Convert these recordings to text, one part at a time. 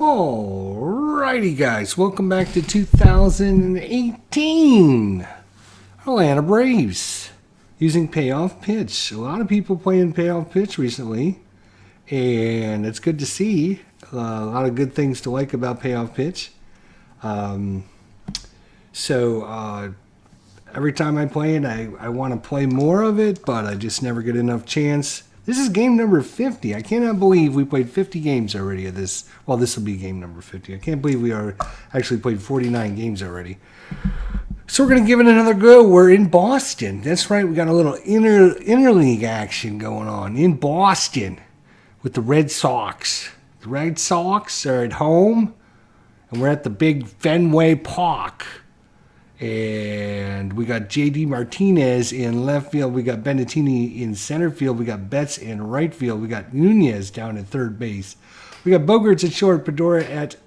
Alrighty guys, welcome back to 2018 Atlanta Braves using payoff pitch. A lot of people playing payoff pitch recently, and it's good to see. A lot of good things to like about payoff pitch. Every time I play it, I want to play more of it, but I just never get enough chance. This is game number 50. I cannot believe we played 50 games already of this. Well, this will be game number 50. I can't believe we are actually played 49 games already. So we're going to give it another go. We're in Boston. That's right. We got a little interleague action going on in Boston with the Red Sox. The Red Sox are at home, and we're at the big Fenway Park. And we got J.D. Martinez in left field. We got Benettini in center field. We got Betts in right field. We got Nunez down at third base. We got Bogaerts at short. Pedora at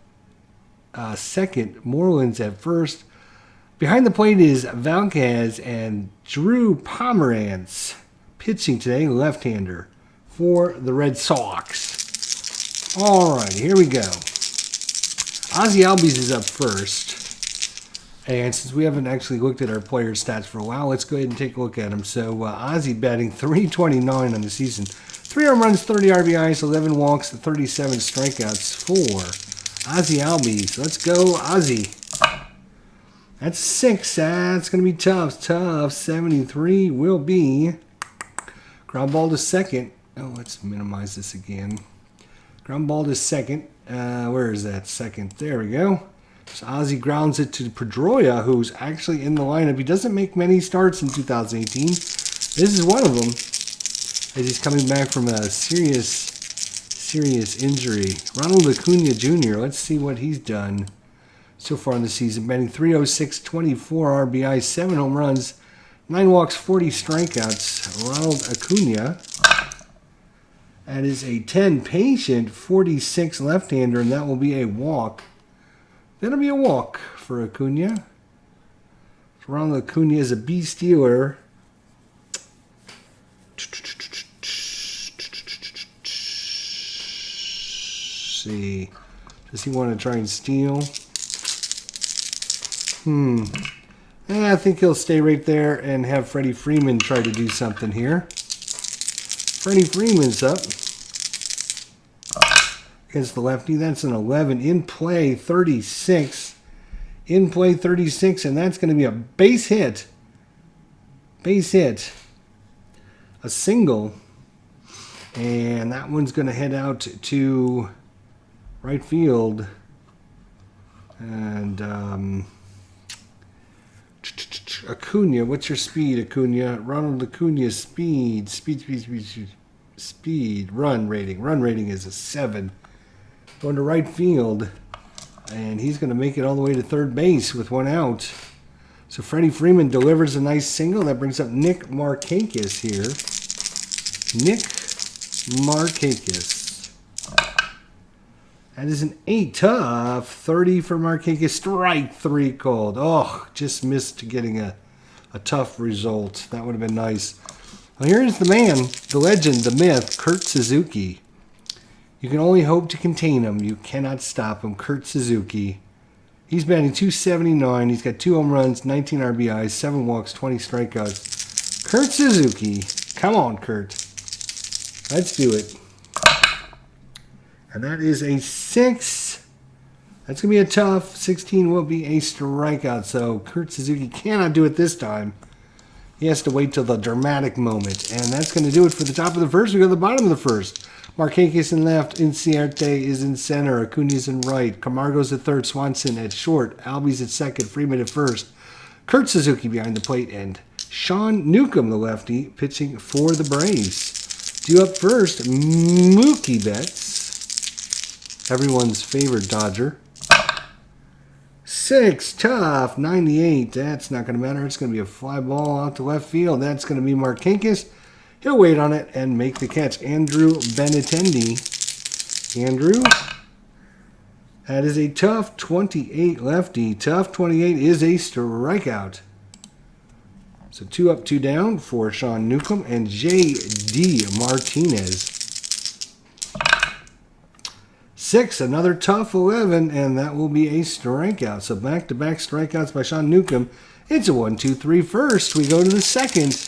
second. Moreland's at first. Behind the plate is Valquez and Drew Pomerantz pitching today, left-hander for the Red Sox. All right, here we go. Ozzie Albies is up first. And since we haven't actually looked at our player stats for a while, let's go ahead and take a look at them. So Ozzie batting .329 on the season. 3 home runs, 30 RBIs, 11 walks, 37 strikeouts for Ozzie Albies. Let's go, Ozzie. That's 6. That's going to be tough. 73 will be. Ground ball to second. Oh, let's minimize this again. Ground ball to second. Where is that second? There we go. So Ozzie grounds it to Pedroia, who's actually in the lineup. He doesn't make many starts in 2018. This is one of them, as he's coming back from a serious injury. Ronald Acuna Jr., let's see what he's done so far in the season. Batting .306, 24 RBI, 7 home runs, 9 walks, 40 strikeouts. Ronald Acuna. That is a 10 patient, 46 left-hander, and that will be a walk. That'll be a walk for Acuna. Ronald Acuna is a B stealer. See. Does he want to try and steal? I think he'll stay right there and have Freddie Freeman try to do something here. Freddie Freeman's up against the lefty. That's an 11. In play, 36. In play, 36, and that's going to be a base hit. Base hit. A single. And that one's going to head out to right field. And Acuna, what's your speed, Acuna? Ronald Acuna's speed. Speed. Run rating. Run rating is a 7. Going to right field, and he's going to make it all the way to third base with 1 out. So Freddie Freeman delivers a nice single. That brings up Nick Markakis here. Nick Markakis. That is an 8. Tough. 30 for Markakis. Strike 3 called. Oh, just missed getting a tough result. That would have been nice. Well, here's the man, the legend, the myth, Kurt Suzuki. You can only hope to contain him. You cannot stop him. Kurt Suzuki. He's batting .279. He's got 2 home runs, 19 RBIs, 7 walks, 20 strikeouts. Kurt Suzuki. Come on, Kurt. Let's do it. And that is a 6. That's going to be a tough. 16 will be a strikeout. So Kurt Suzuki cannot do it this time. He has to wait till the dramatic moment. And that's going to do it for the top of the first. We go to the bottom of the first. Markakis in left, Inciarte is in center, Acuna's in right, Camargo's at third, Swanson at short, Albies at second, Freeman at first, Kurt Suzuki behind the plate, and Sean Newcomb, the lefty, pitching for the Braves. Due up first, Mookie Betts, everyone's favorite Dodger. 6, tough, 98, that's not going to matter, it's going to be a fly ball out to left field, that's going to be Markakis. He'll wait on it and make the catch. Andrew Benintendi. Andrew. That is a tough 28 lefty. Tough 28 is a strikeout. So 2 up, 2 down for Sean Newcomb and J.D. Martinez. 6, another tough 11, and that will be a strikeout. So back-to-back strikeouts by Sean Newcomb. It's a 1-2-3 first. We go to the second.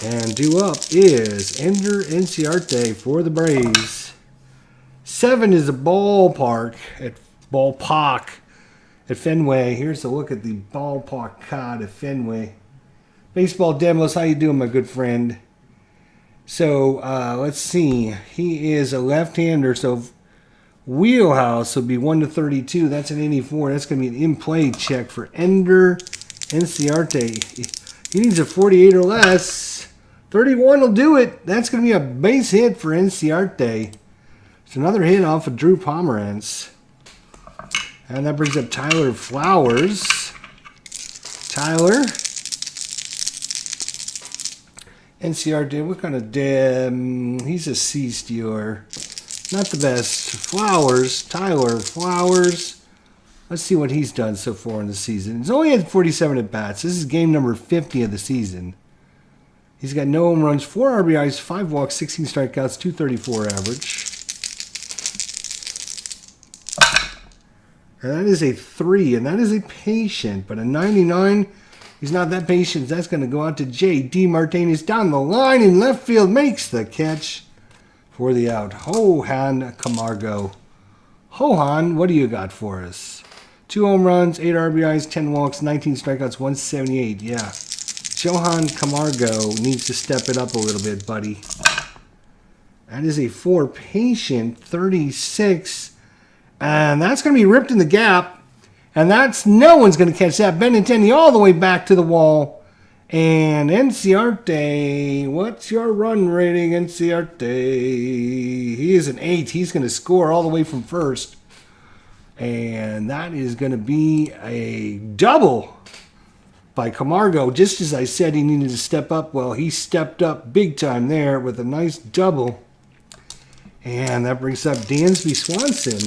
And due up is Ender Inciarte for the Braves. 7 is a ballpark at Fenway. Here's a look at the ballpark card at Fenway. Baseball Demos, how you doing, my good friend? So, let's see. He is a left-hander, so wheelhouse will be 1-32. That's an 84. That's going to be an in-play check for Ender Inciarte. He needs a 48 or less. 31 will do it. That's going to be a base hit for Inciarte. It's another hit off of Drew Pomerantz. And that brings up Tyler Flowers. Tyler. Inciarte, what kind of he's a C stealer. Not the best. Flowers. Tyler Flowers. Let's see what he's done so far in the season. He's only had 47 at-bats. This is game number 50 of the season. He's got no home runs, 4 RBIs, 5 walks, 16 strikeouts, 234 average. And that is a 3, and that is a patient. But a 99, he's not that patient. That's going to go out to J.D. Martinez down the line in left field. Makes the catch for the out. Johan Camargo. Johan, what do you got for us? 2 home runs, 8 RBIs, 10 walks, 19 strikeouts, 178. Yeah. Johan Camargo needs to step it up a little bit, buddy. That is a 4 patient, 36. And that's going to be ripped in the gap. And that's no one's going to catch that. Benintendi all the way back to the wall. And Inciarte, what's your run rating, Inciarte? He is an 8. He's going to score all the way from first. And that is going to be a double by Camargo. Just as I said he needed to step up. Well, he stepped up big time there with a nice double. And that brings up Dansby Swanson.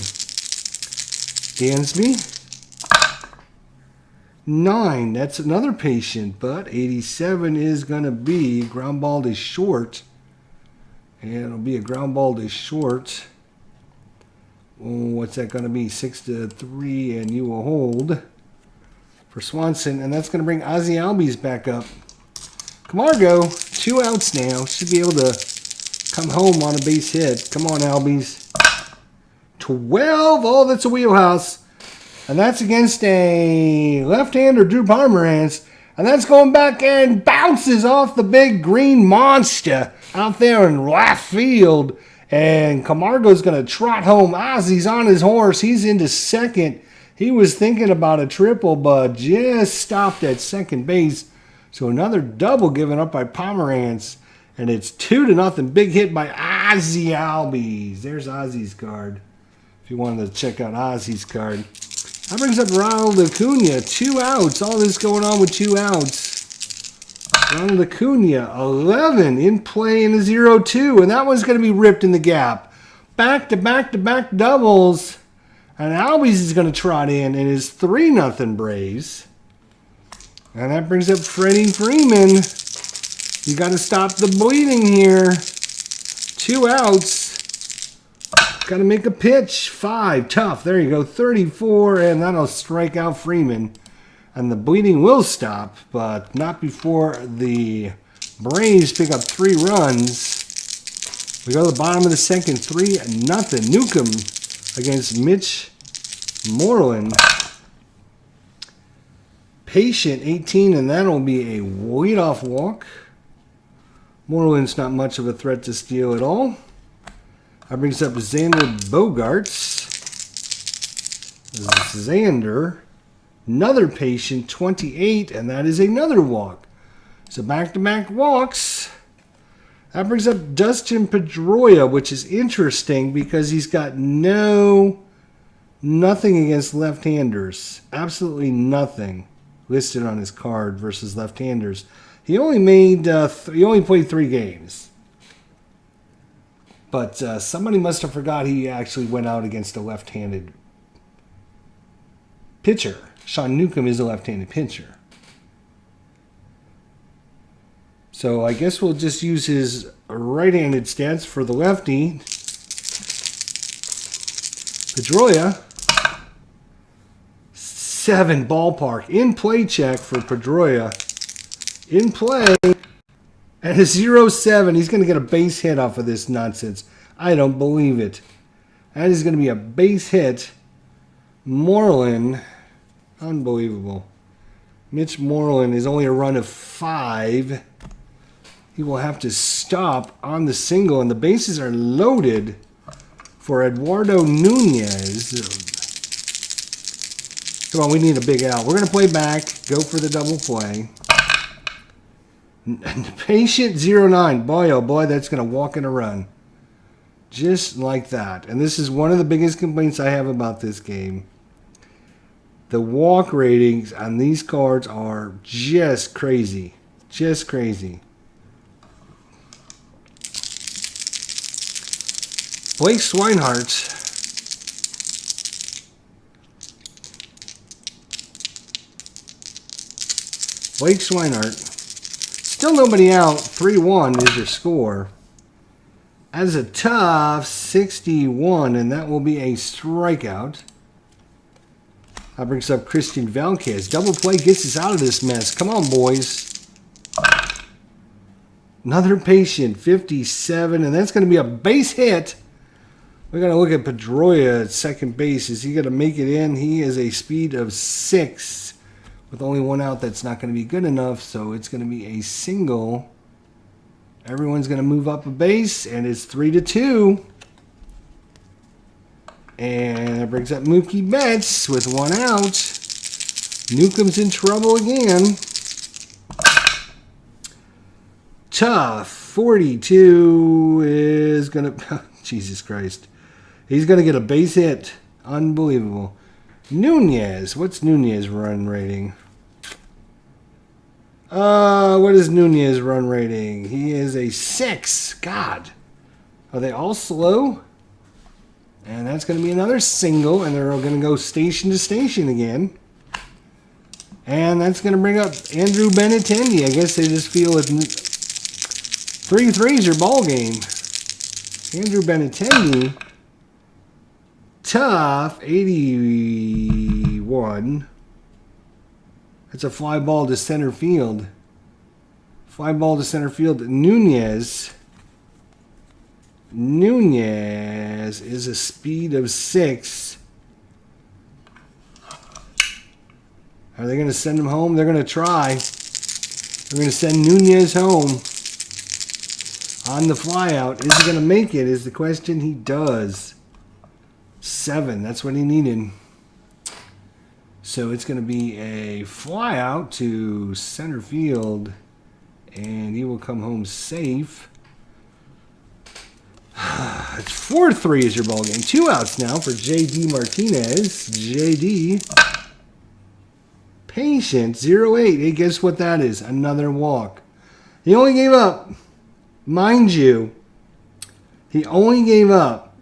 Dansby. 9. That's another patient, but 87 is going to be ground ball to short. And it'll be a ground ball to short. Oh, what's that going to be? 6-3, and you will hold for Swanson. And that's going to bring Ozzie Albies back up. Camargo, 2 outs now. Should be able to come home on a base hit. Come on, Albies. 12. Oh, that's a wheelhouse. And that's against a left-hander, Drew Pomerantz. And that's going back and bounces off the big green monster out there in left field. And Camargo's going to trot home. Ozzie's on his horse. He's into second. He was thinking about a triple, but just stopped at second base. So another double given up by Pomerantz. And it's 2-0. Big hit by Ozzie Albies. There's Ozzie's card. If you wanted to check out Ozzie's card. That brings up Ronald Acuna. 2 outs. All this going on with 2 outs. Ronald Acuna, 11 in play in a 0-2. And that one's going to be ripped in the gap. Back-to-back-to-back doubles. And Albies is going to trot in his 3-0 Braves. And that brings up Freddie Freeman. You got to stop the bleeding here. 2 outs. Got to make a pitch. 5. Tough. There you go. 34. And that'll strike out Freeman. And the bleeding will stop. But not before the Braves pick up 3 runs. We go to the bottom of the second. 3-0. Newcomb against Mitch Moreland. Patient 18. And that'll be a leadoff walk. Moreland's not much of a threat to steal at all. That brings up Xander Bogaerts. Xander, another patient, 28, and that is another walk. So back-to-back walks. That brings up Dustin Pedroia, which is interesting because he's got nothing against left-handers. Absolutely nothing listed on his card versus left-handers. He only played 3 games. But somebody must have forgot he actually went out against a left-handed pitcher. Sean Newcomb is a left-handed pitcher. So I guess we'll just use his right-handed stats for the lefty. Pedroia. 7 ballpark. In play check for Pedroia. In play. And a 0-7. He's going to get a base hit off of this nonsense. I don't believe it. That is going to be a base hit. Moreland. Unbelievable. Mitch Moreland is only a run of 5. He will have to stop on the single. And the bases are loaded for Eduardo Nunez. Come on, we need a big out. We're going to play back. Go for the double play. Patient 09. Boy, oh boy, that's going to walk in a run. Just like that. And this is one of the biggest complaints I have about this game. The walk ratings on these cards are just crazy. Just crazy. Blake Swinehart. Blake Swinehart. Still nobody out. 3-1 is your score. As a tough 61, and that will be a strikeout. That brings up Christian Valdez. Double play gets us out of this mess. Come on, boys. Another patient, 57, and that's going to be a base hit. We're going to look at Pedroia at second base. Is he going to make it in? He is a speed of 6. With only 1 out, that's not going to be good enough, so it's going to be a single. Everyone's going to move up a base, and it's 3-2. And that brings up Mookie Betts with 1 out. Newcomb's in trouble again. Tough 42 is going to... Jesus Christ. He's going to get a base hit. Unbelievable. Nunez. What's Nunez run rating? What is Nunez run rating? He is a 6. God. Are they all slow? And that's going to be another single. And they're going to go station to station again. And that's going to bring up Andrew Benintendi. I guess they just feel it. 3-3 is your ball game. Andrew Benintendi. Tough 81. That's a fly ball to center field. Fly ball to center field. Nunez is a speed of 6. Are they going to send him home? They're going to try. They're going to send Nunez home on the flyout. Is he going to make it? Is the question. He does. 7. That's what he needed. So it's going to be a fly out to center field, and he will come home safe. It's 4-3 is your ball game. 2 outs now for J.D. Martinez. J.D. Patient 0-8. Hey, guess what that is? Another walk. He only gave up, mind you, he only gave up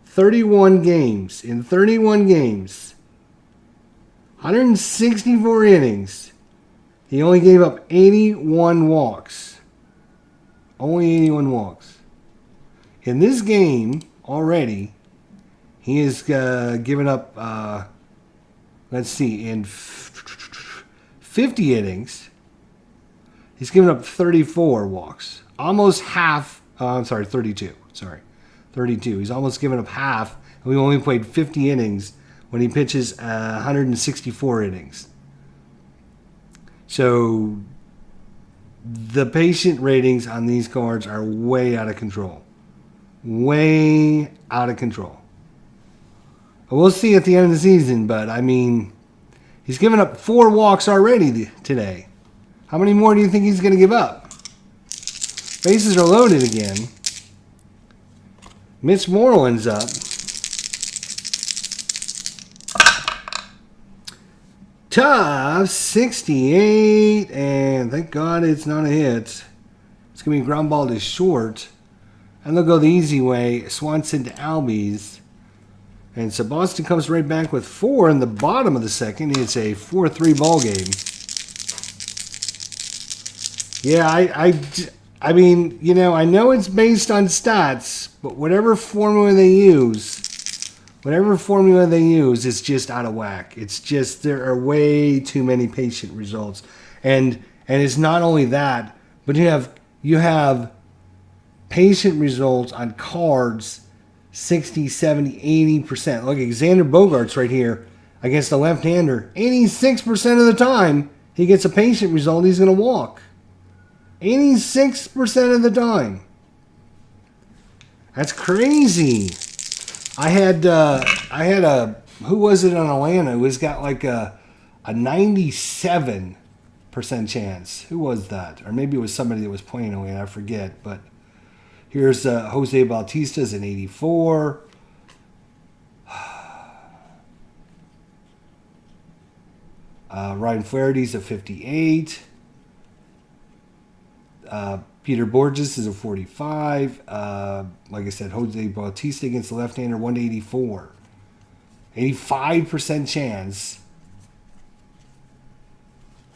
31 games. In 31 games, 164 innings, he only gave up 81 walks. Only 81 walks. In this game, already, he has given up, let's see, in 50 innings, he's given up 34 walks. Almost half, I'm sorry, 32. Sorry, 32. He's almost given up half, and we only played 50 innings when he pitches 164 innings. So the patient ratings on these cards are way out of control. Way out of control. We'll see at the end of the season, but I mean, he's given up 4 walks already today. How many more do you think he's going to give up? Bases are loaded again. Mitch Moreland's up. Tough 68, and thank God it's not a hit. It's going to be ground ball to short. And they'll go the easy way. Swanson to Albies. And so Boston comes right back with 4 in the bottom of the second. It's a 4-3 ball game. Yeah, I mean, you know, I know it's based on stats, but whatever formula they use, Whatever formula they use is just out of whack. It's just there are way too many patient results, and it's not only that, but you have patient results on cards 60, 70, 80%. Look at Xander Bogaerts right here against the left-hander. 86% of the time he gets a patient result, he's going to walk. 86% of the time. That's crazy. I had a, who was it on Atlanta? It was got like a 97% chance. Who was that? Or maybe it was somebody that was playing Atlanta. I forget. But here's Jose Bautista's an 84. Ryan Flaherty's a 58. Peter Borges is a 45. Like I said, Jose Bautista against the left-hander, 184. 85% chance.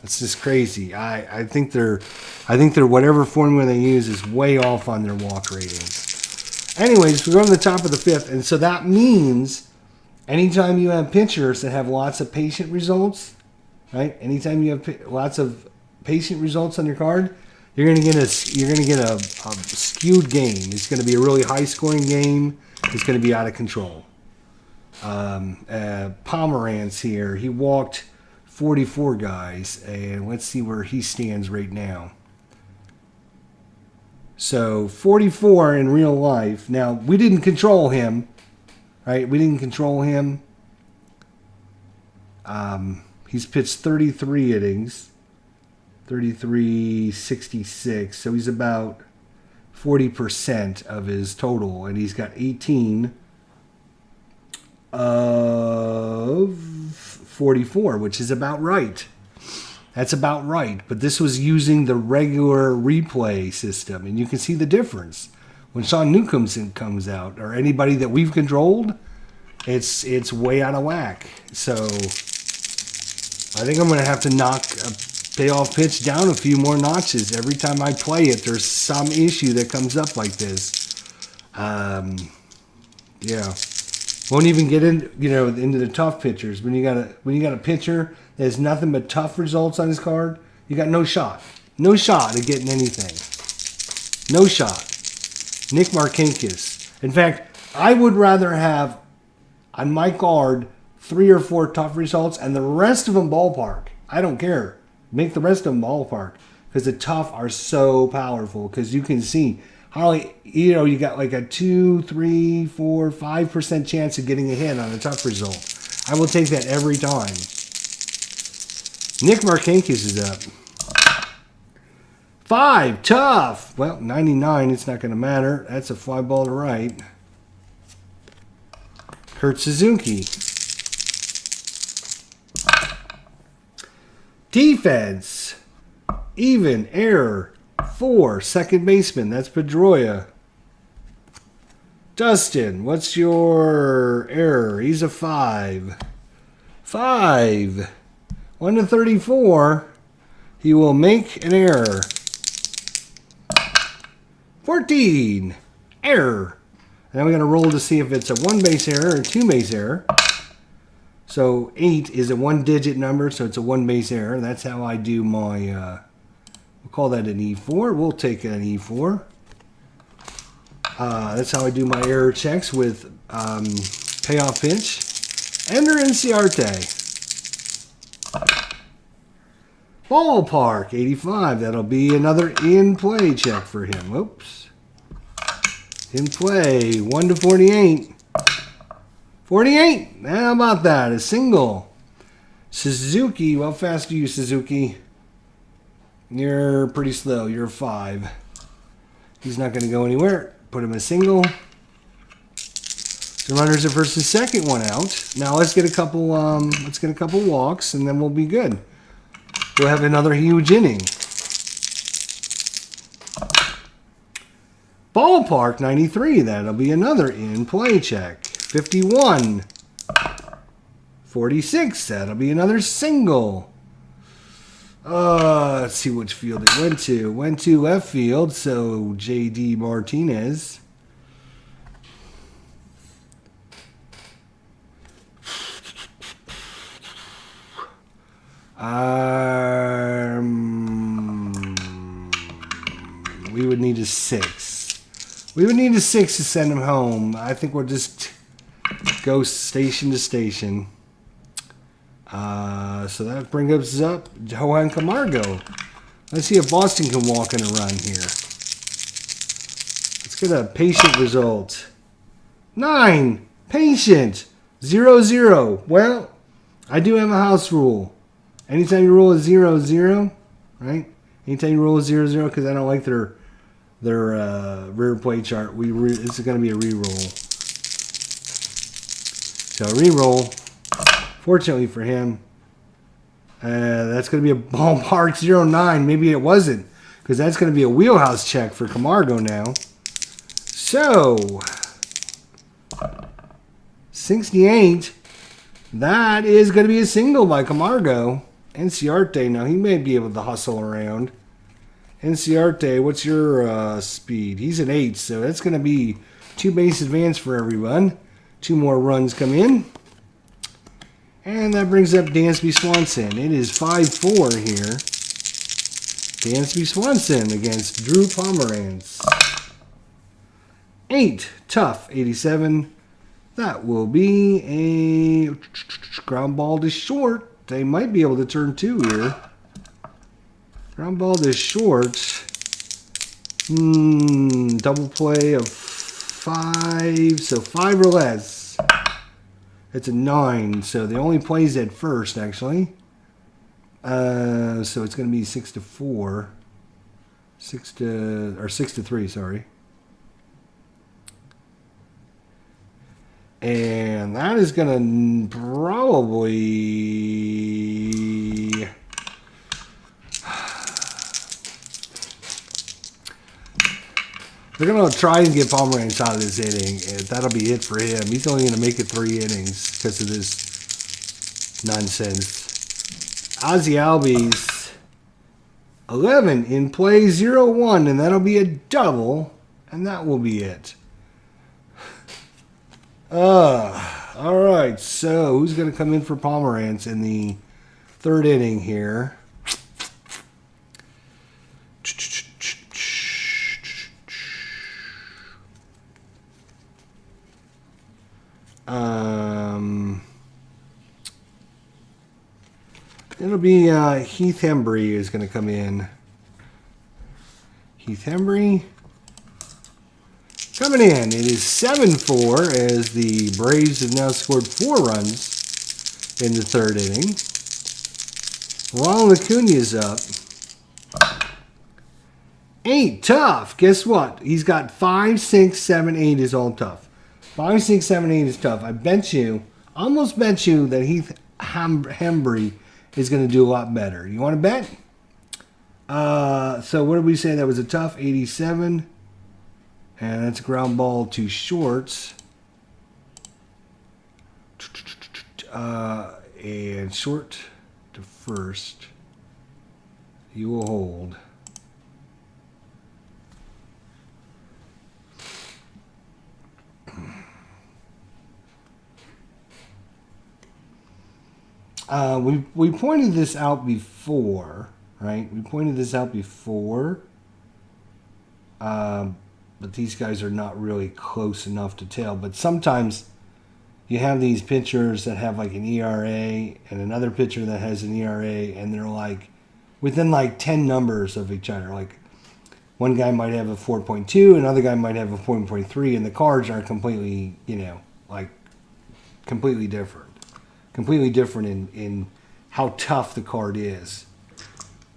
That's just crazy. I think they're whatever formula they use is way off on their walk ratings. Anyways, we go to the top of the fifth, and so that means anytime you have pitchers that have lots of patient results, right? Anytime you have lots of patient results on your card, you're gonna get a skewed game. It's gonna be a really high scoring game. It's gonna be out of control. Pomerantz here, he walked 44 guys, and let's see where he stands right now. So 44 in real life. Now we didn't control him, right? We didn't control him. He's pitched 33 innings. 33.66, so he's about 40% of his total, and he's got 18 of 44, which is about right. That's about right, but this was using the regular replay system, and you can see the difference. When Sean Newcomb comes out, or anybody that we've controlled, it's way out of whack. So I think I'm going to have to knock payoff pitch down a few more notches. Every time I play it, there's some issue that comes up like this. Yeah, won't even get into the tough pitchers. When you got a pitcher that has nothing but tough results on his card, you got no shot at getting anything. No shot. Nick Markakis. In fact, I would rather have on my card 3 or 4 tough results and the rest of them ballpark. I don't care. Make the rest of them ballpark, because the tough are so powerful. Because you can see hardly, you got like a 2, 3, 4, 5% chance of getting a hit on a tough result. I will take that every time. Nick Markakis is up. 5 tough. Well, 99. It's not going to matter. That's a fly ball to right. Kurt Suzuki. Defense, even, error, 4, second baseman, that's Pedroia. Dustin, what's your error? He's a 5. 5. 1 to 34, he will make an error. 14, error. Now we're going to roll to see if it's a 1-base error or 2-base error. So 8 is a 1-digit number, so it's a 1-base error. That's how I do my, we'll call that an E4. We'll take an E4. That's how I do my error checks with payoff pitch. Ender Inciarte. Ballpark, 85. That'll be another in-play check for him. Whoops. In play, 1 to 48. 48. How about that? A single. Suzuki. How fast are you, Suzuki? You're pretty slow. You're a 5. He's not going to go anywhere. Put him a single. The runners at first and second, one out. Now let's get a couple. Walks, and then we'll be good. We'll have another huge inning. Ballpark 93. That'll be another in-play check. 51. 46. That'll be another single. Let's see which field it went to. Went to left field, so J.D. Martinez. We would need a 6. We would need a 6 to send him home. I think we'll just go station to station. So that brings us up Johan Camargo. Let's see if Boston can walk in a run here. Let's get a patient result. 9. Patient. 0-0. Well, I do have a house rule. Anytime you roll a 0-0, right? Anytime you roll a 0-0, because I don't like their rear play chart, this is going to be a re-roll. So re-roll. Fortunately for him, that's going to be a ballpark 0-9. Maybe it wasn't, because that's going to be a wheelhouse check for Camargo now. So, 68. That is going to be a single by Camargo. Enciarte, now he may be able to hustle around. Enciarte, what's your speed? He's an 8, so that's going to be 2 base advance for everyone. 2 more runs come in. And that brings up Dansby Swanson. It is 5-4 here. Dansby Swanson against Drew Pomerantz. 8, tough, 87. That will be a ground ball to short. They might be able to turn 2 here. Ground ball to short. Double play of 5. So 5 or less. It's a 9. So the only plays at first, actually. So it's going to be 6-4. 6-3, sorry. And that is going to probably... They're going to try and get Pomerantz out of this inning, and that'll be it for him. He's only going to make it 3 innings because of this nonsense. Ozzy Albies, 11 in play, 0-1, and that'll be a double, and that will be it. All right, so who's going to come in for Pomerantz in the 3rd inning here? It'll be Heath Hembry is going to come in. Heath Hembry coming in. It is 7-4 as the Braves have now scored 4 runs in the 3rd inning. Ronald Acuna's up. 8, tough. Guess what? He's got 5, 6, 7, 8 is all tough. 5, 6, 7, 8 is tough. I bet you, almost bet you that Heath Hembry is going to do a lot better. You want to bet? So what did we say? That was a tough 87. And that's a ground ball to shorts. And short to first. You will hold. We pointed this out before, right? We pointed this out before. But these guys are not really close enough to tell. But sometimes you have these pitchers that have like an ERA and another pitcher that has an ERA, and they're like within like 10 numbers of each other. Like one guy might have a 4.2, another guy might have a 4.3, and the cards are completely, like completely different. Completely different in how tough the card is.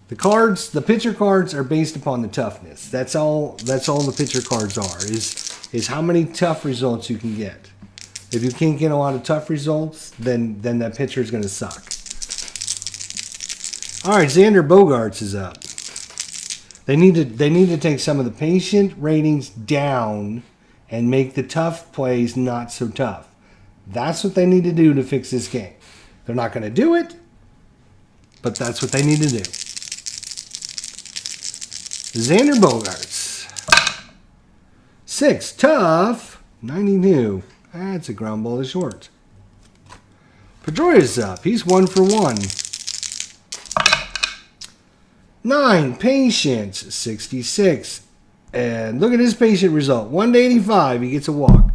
The pitcher cards are based upon the toughness. That's all the pitcher cards are, is how many tough results you can get. If you can't get a lot of tough results, then that pitcher is going to suck. All right, Xander Bogaerts is up. They need to take some of the patient ratings down and make the tough plays not so tough. That's what they need to do to fix this game. They're not going to do it, but that's what they need to do. Xander Bogaerts. 6, tough, 92. That's a ground ball to short. Pedroia's up. He's 1 for 1. 9, Patience, 66. And look at his patient result. 1 to 85, he gets a walk.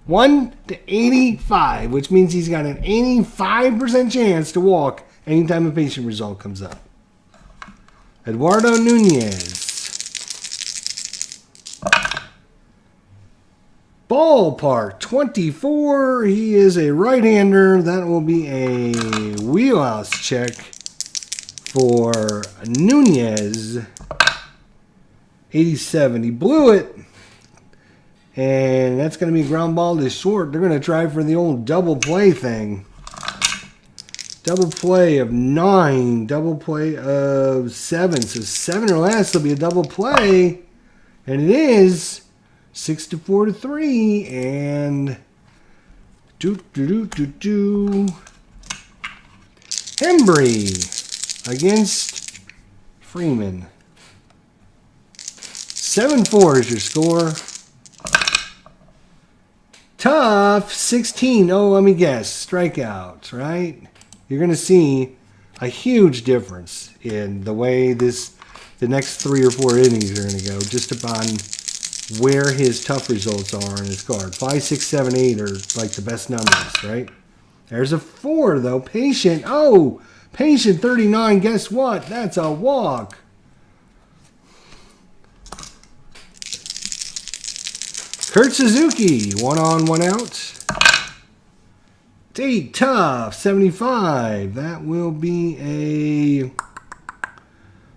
1 to 85, which means he's got an 85% chance to walk anytime a patient result comes up. Eduardo Nunez. Ballpark 24. He is a right-hander. That will be a wheelhouse check for Nunez. 87. He blew it. And that's going to be ground ball to short. They're going to try for the old double play thing. Double play of 9. Double play of 7. So 7 or less will be a double play. And it is 6 to 4 to 3. And Hembry against Freeman. 7-4 is your score. Tough, 16. Oh, let me guess. Strikeouts, right? You're going to see a huge difference in the way the next 3 or 4 innings are going to go, just upon where his tough results are on his card. 5, 6, 7, 8 are like the best numbers, right? There's a 4, though. Patient. Oh, Patient 39. Guess what? That's a walk. Kurt Suzuki, 1 on, 1 out. Tate Tough, 75. That will be a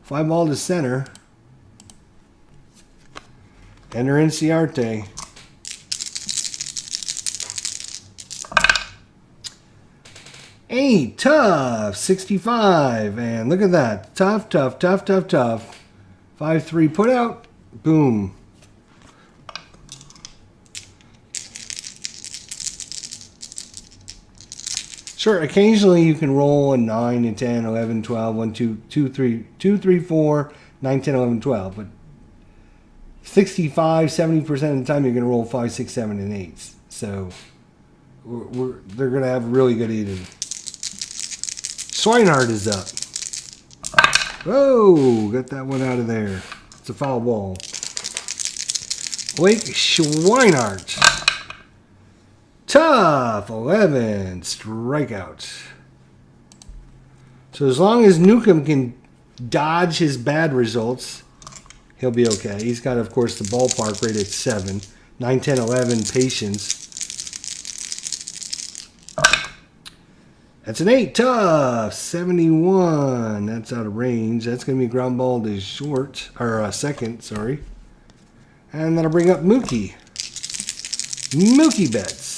fly ball to center. Enter Inciarte. Tough, 65. And look at that. Tough. 5-3 put out. Boom. Sure, occasionally you can roll a 9 and 10, 11, 12, 1, 2, 2, 3, 2, 3, 4, 9, 10, 11, 12. But 65, 70% of the time you're going to roll 5, 6, 7, and 8s. So they're going to have really good eating. Swinehart is up. Whoa, got that one out of there. It's a foul ball. Blake Swinehart. Tough, 11, strikeout. So as long as Newcomb can dodge his bad results, he'll be okay. He's got, of course, the ballpark rate at 7. 9, 10, 11, Patience. That's an 8, Tough, 71. That's out of range. That's going to be ground ball to short, or second, sorry. And that'll bring up Mookie. Mookie Betts.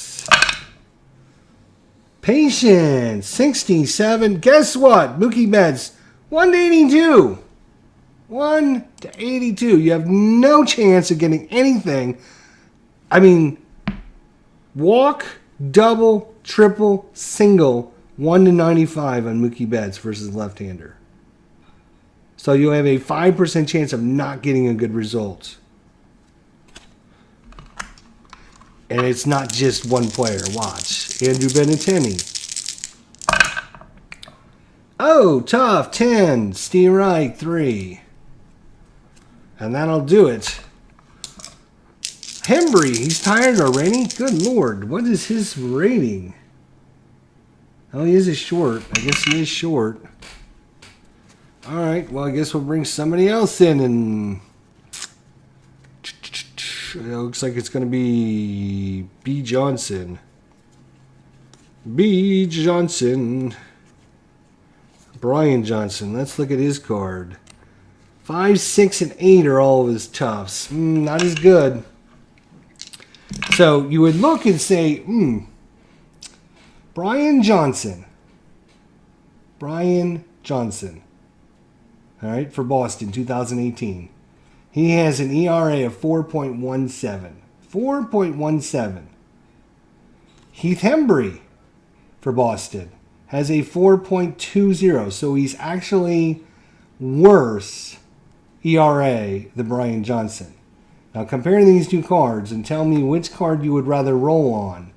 Patience, 67. Guess what? Mookie Betts, 1 to 82. 1 to 82. You have no chance of getting anything. I mean, walk, double, triple, single, 1 to 95 on Mookie Betts versus left-hander. So you'll have a 5% chance of not getting a good result. And it's not just one player. Watch. Andrew Benintendi. Oh, Tough, 10. Steve Wright, 3. And that'll do it. Hembry, he's tired already? Good Lord. What is his rating? Oh, he is a short. I guess he is short. All right. Well, I guess we'll bring somebody else in and... It looks like it's going to be B. Johnson. B. Johnson. Brian Johnson. Let's look at his card. 5, 6, and 8 are all of his toughs. Not as good. So you would look and say, Brian Johnson. Brian Johnson. All right, for Boston, 2018. He has an ERA of 4.17. 4.17. Heath Hembry for Boston has a 4.20. So he's actually worse ERA than Brian Johnson. Now compare these two cards and tell me which card you would rather roll on.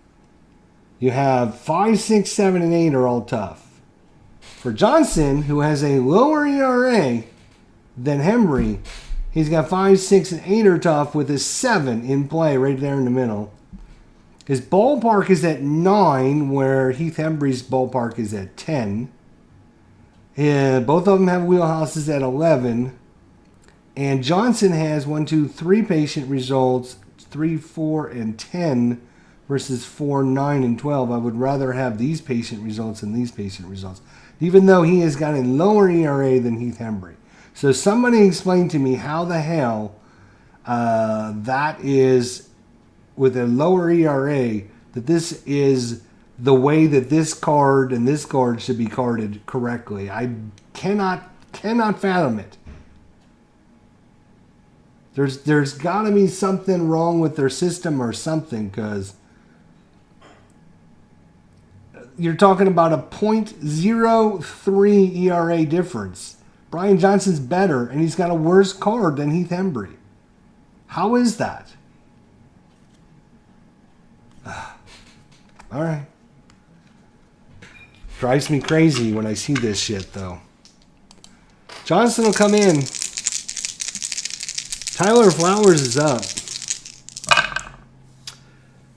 You have 5, 6, 7, and 8 are all tough. For Johnson, who has a lower ERA, than Hembry. He's got 5, 6, and 8 are tough with a 7 in play right there in the middle. His ballpark is at 9, where Heath Hembry's ballpark is at 10. Yeah, both of them have wheelhouses at 11. And Johnson has 1, 2, 3 patient results, 3, 4, and 10 versus 4, 9, and 12. I would rather have these patient results than these patient results, even though he has got a lower ERA than Heath Hembry. So somebody explain to me how the hell that is, with a lower ERA, that this is the way that this card and this card should be carded correctly. I cannot fathom it. There's got to be something wrong with their system or something, because you're talking about a .03 ERA difference. Brian Johnson's better, and he's got a worse card than Heath Hembry. How is that? All right. Drives me crazy when I see this shit, though. Johnson will come in. Tyler Flowers is up.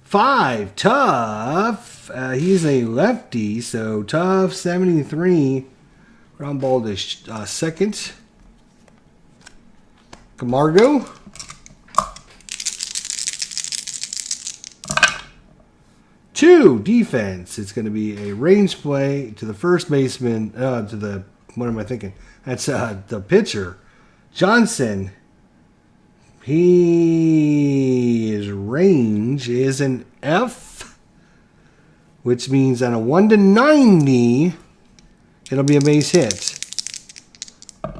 5, Tough. He's a lefty, so Tough, 73. Ground ball to second. Camargo. 2, defense. It's going to be a range play to the first baseman, to the, what am I thinking? That's the pitcher. Johnson. His range is an F, which means on a 1 to 90, it'll be a base hit.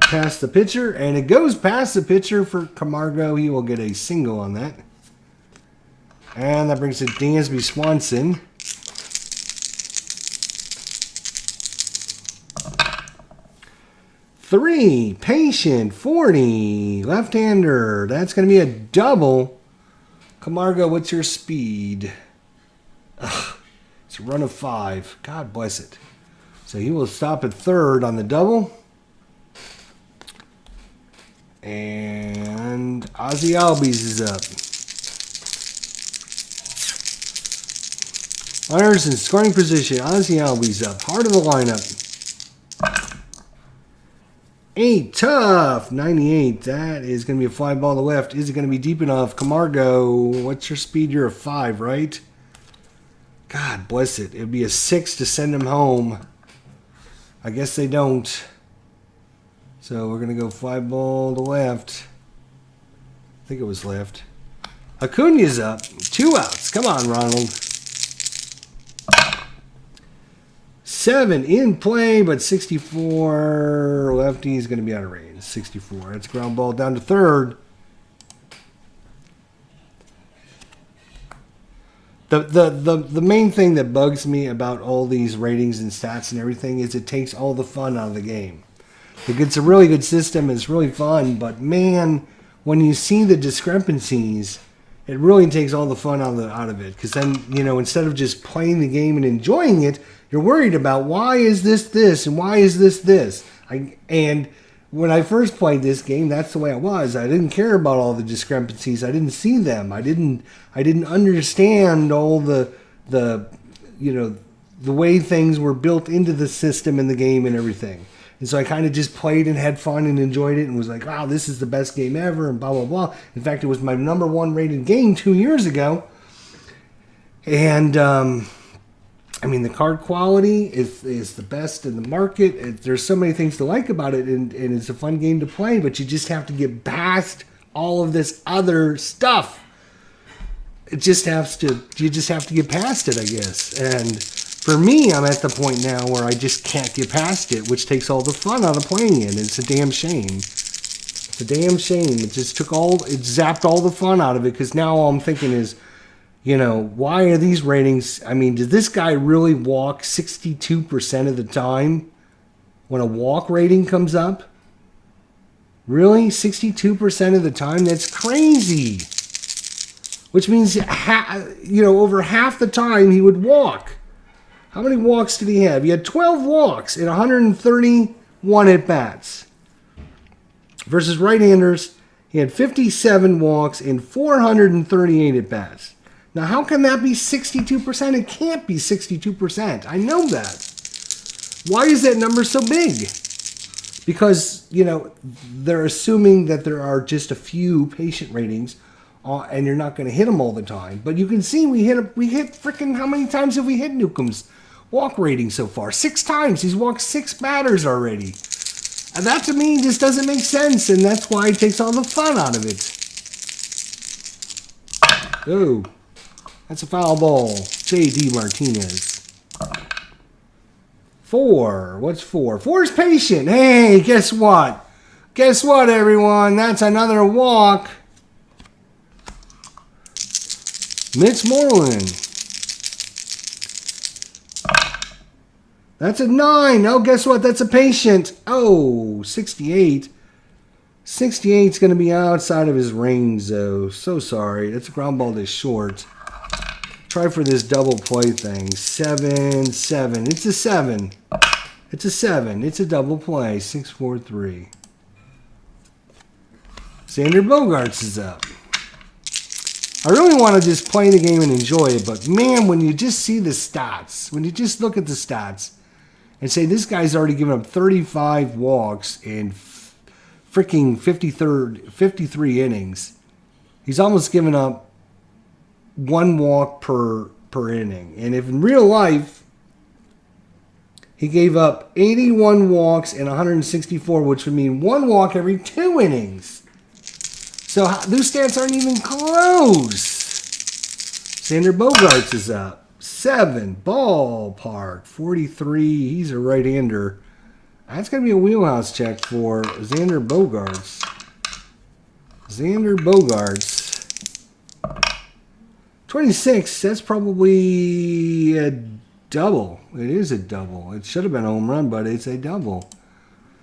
Past the pitcher, and it goes past the pitcher for Camargo. He will get a single on that. And that brings it Dansby Swanson. Three, Patient, 40, left-hander. That's going to be a double. Camargo, what's your speed? Ugh, it's a run of 5. God bless it. So he will stop at third on the double. And Ozzy Albies is up. Runners in scoring position. Ozzy Albies up. Heart of the lineup. 8, Tough, 98. That is going to be a fly ball to left. Is it going to be deep enough? Camargo, what's your speed? You're a 5, right? God bless it. It would be a 6 to send him home. I guess they don't. So we're going to go fly ball to left. I think it was left. Acuna's up. 2 outs. Come on, Ronald. 7 in play, but 64. Lefty is going to be out of range. 64. That's ground ball down to third. The main thing that bugs me about all these ratings and stats and everything is it takes all the fun out of the game. It's a really good system. It's really fun, but man, when you see the discrepancies, it really takes all the fun out of it. Because then, you know, instead of just playing the game and enjoying it, you're worried about why is this and why is this. And when I first played this game, that's the way I was. I didn't care about all the discrepancies. I didn't see them. I didn't understand all the way things were built into the system and the game and everything. And so I kind of just played and had fun and enjoyed it and was like, wow, this is the best game ever and blah, blah, blah. In fact, it was my number 1 rated game 2 years ago. And, I mean, the card quality is the best in the market. There's so many things to like about it, and it's a fun game to play, but you just have to get past all of this other stuff. You just have to get past it, I guess. And for me, I'm at the point now where I just can't get past it, which takes all the fun out of playing it. It's a damn shame. It's a damn shame. It just zapped all the fun out of it, because now all I'm thinking is, you know, why are these ratings? I mean, did this guy really walk 62% of the time when a walk rating comes up? Really? 62% of the time? That's crazy. Which means, over half the time he would walk. How many walks did he have? He had 12 walks in 131 at-bats. Versus right-handers, he had 57 walks and 438 at-bats. Now, how can that be 62%? It can't be 62%. I know that. Why is that number so big? Because, you know, they're assuming that there are just a few patient ratings and you're not going to hit them all the time. But you can see we hit freaking, how many times have we hit Newcomb's walk rating so far? 6 times. He's walked 6 batters already. And that to me just doesn't make sense, and that's why it takes all the fun out of it. Oh, that's a foul ball. J.D. Martinez. 4. What's 4? 4 is patient. Hey, guess what? Guess what, everyone? That's another walk. Mitch Moreland. That's a 9. Oh, guess what? That's a patient. Oh, 68. 68 is going to be outside of his range, though. So sorry. That's a ground ball to short. Try for this double play thing. 7, 7. It's a 7. It's a 7. It's a double play. 6, 4, 3. Xander Bogaerts is up. I really want to just play the game and enjoy it, but man, when you just see the stats, when you just look at the stats and say this guy's already given up 35 walks in freaking 53 innings, he's almost given up 1 walk per inning. And if in real life he gave up 81 walks and 164, which would mean 1 walk every 2 innings. So those stats aren't even close. Xander Bogaerts is up. 7. Ballpark. 43. He's a right-hander. That's going to be a wheelhouse check for Xander Bogaerts. Xander Bogaerts. 26. That's probably a double. It is a double. It should have been a home run, but it's a double.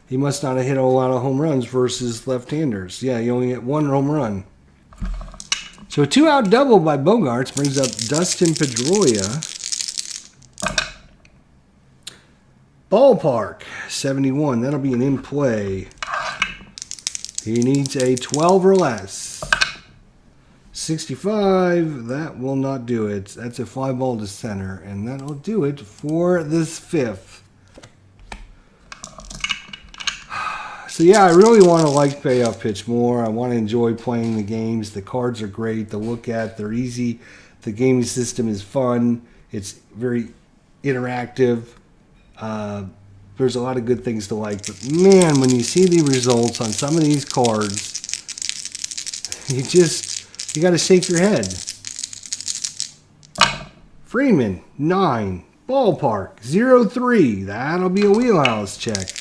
He must not have hit a lot of home runs versus left-handers. Yeah, he only hit 1 home run. So a 2-out double by Bogaerts brings up Dustin Pedroia. Ballpark, 71. That'll be an in-play. He needs a 12 or less. 65. That will not do it. That's a fly ball to center. And that'll do it for this 5th. So yeah, I really want to like Payoff Pitch more. I want to enjoy playing the games. The cards are great to look at. They're easy. The gaming system is fun. It's very interactive. There's a lot of good things to like. But man, when you see the results on some of these cards, you got to shake your head. Freeman, 9. Ballpark, 0-3. That'll be a wheelhouse check.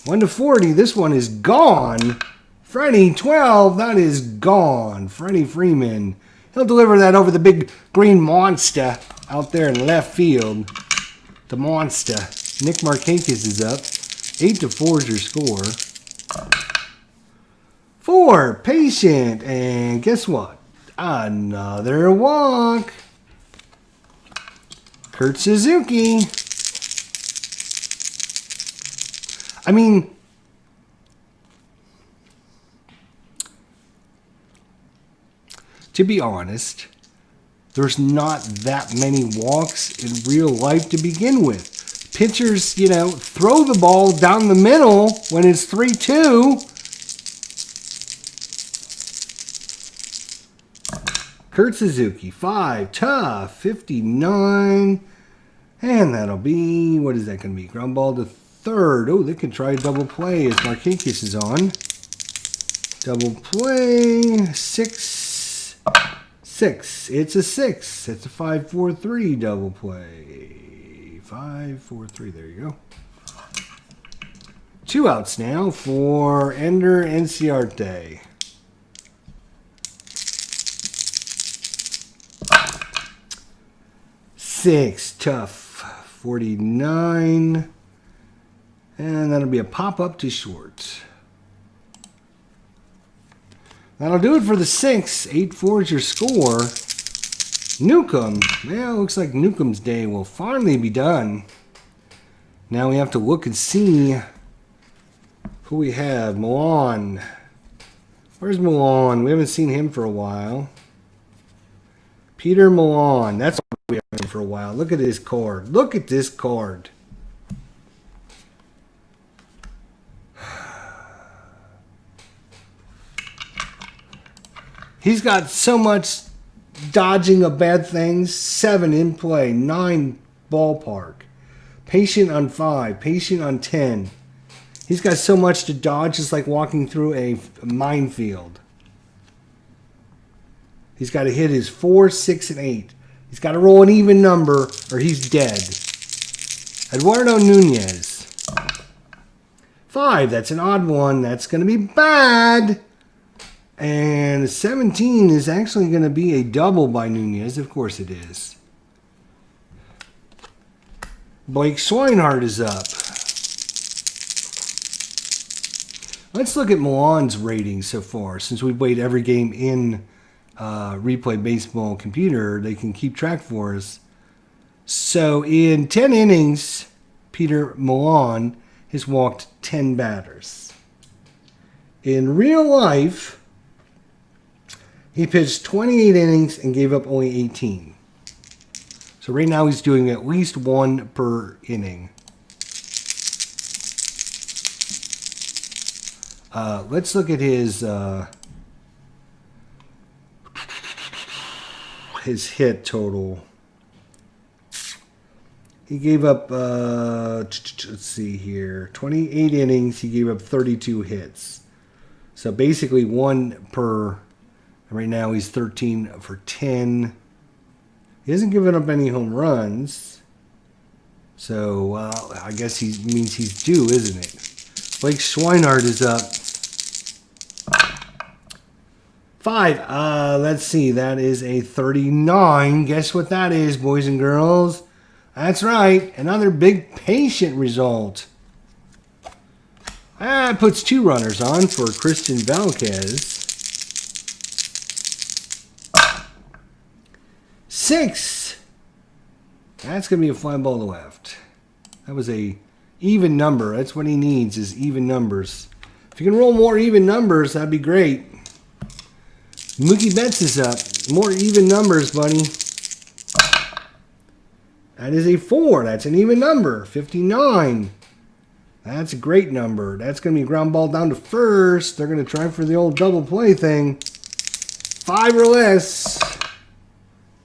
1-40, this one is gone. Freddie, 12, that is gone. Freddie Freeman. He'll deliver that over the big green monster out there in left field. The monster. Nick Markakis is up. 8-4 is your score. 4, patient. And guess what? Another walk. Kurt Suzuki. I mean, to be honest, there's not that many walks in real life to begin with. Pitchers, you know, throw the ball down the middle when it's 3-2. Kurt Suzuki, 5, tough, 59. And that'll be, what is that going to be? Ground ball to third. Oh, they could try a double play as Markakis is on. Double play. 6. 6. It's a 6. It's a 5-4-3 double play. 5-4-3. There you go. 2 outs now for Ender Enciarte. Six. Tough. 49. And that'll be a pop-up to short. That'll do it for the 6. 8-4 is your score. Newcomb. Well, looks like Newcomb's day will finally be done. Now we have to look and see Who we have? Milan. Where's Milan? We haven't seen him for a while. Peter Milan. That's what we haven't seen for a while. Look at his card. Look at this card. He's got so much dodging of bad things. 7 in play. 9 ballpark. Patient on 5. Patient on 10. He's got so much to dodge. It's like walking through a minefield. He's got to hit his 4, 6, and 8. He's got to roll an even number or he's dead. Eduardo Nunez. 5. That's an odd one. That's going to be bad. And 17 is actually going to be a double by Nunez. Of course it is. Blake Swinehart is up. Let's look at Milan's ratings so far. Since we played every game in Replay Baseball Computer, they can keep track for us. So in 10 innings, Peter Milan has walked 10 batters. In real life, he pitched 28 innings and gave up only 18. So right now he's doing at least 1 per inning. Let's look at his hit total. He gave up, let's see here, 28 innings. He gave up 32 hits. So basically 1 per. Right now he's 13 for 10. He hasn't given up any home runs. So I guess he means he's due, isn't it? Blake Swinehart is up. 5. Let's see. That is a 39. Guess what that is, boys and girls? That's right. Another big patient result. That puts 2 runners on for Christian Valquez. 6. That's going to be a fly ball to left. That was a even number. That's what he needs is even numbers. If you can roll more even numbers, that'd be great. Mookie Betts is up. More even numbers, buddy. That is a 4. That's an even number. 59. That's a great number. That's going to be a ground ball down to first. They're going to try for the old double play thing. 5 or less.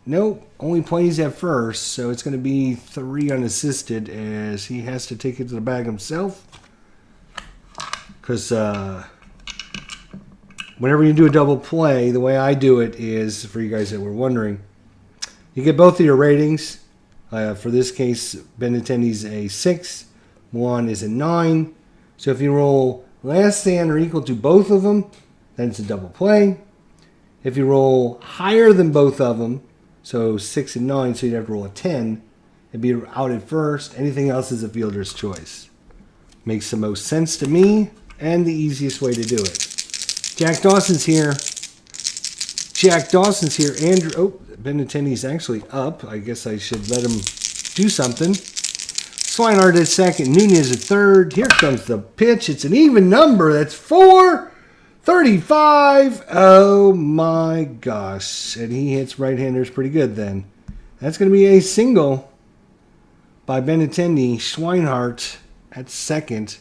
Nope, only plays at first, so it's going to be 3 unassisted as he has to take it to the bag himself. Because whenever you do a double play, the way I do it is, for you guys that were wondering, you get both of your ratings. For this case, Benintendi's a 6, Milan is a 9. So if you roll less than or equal to both of them, then it's a double play. If you roll higher than both of them, so 6 and 9, so you'd have to roll a 10. It'd be out at first. Anything else is a fielder's choice. Makes the most sense to me and the easiest way to do it. Jack Dawson's here. Jack Dawson's here. Andrew. Oh, Benintendi's actually up. I guess I should let him do something. Swinehart at second. Nunez at third. Here comes the pitch. It's an even number. That's 4. 35. Oh my gosh. And he hits right-handers pretty good then. That's going to be a single by Benintendi. Swinehart at second.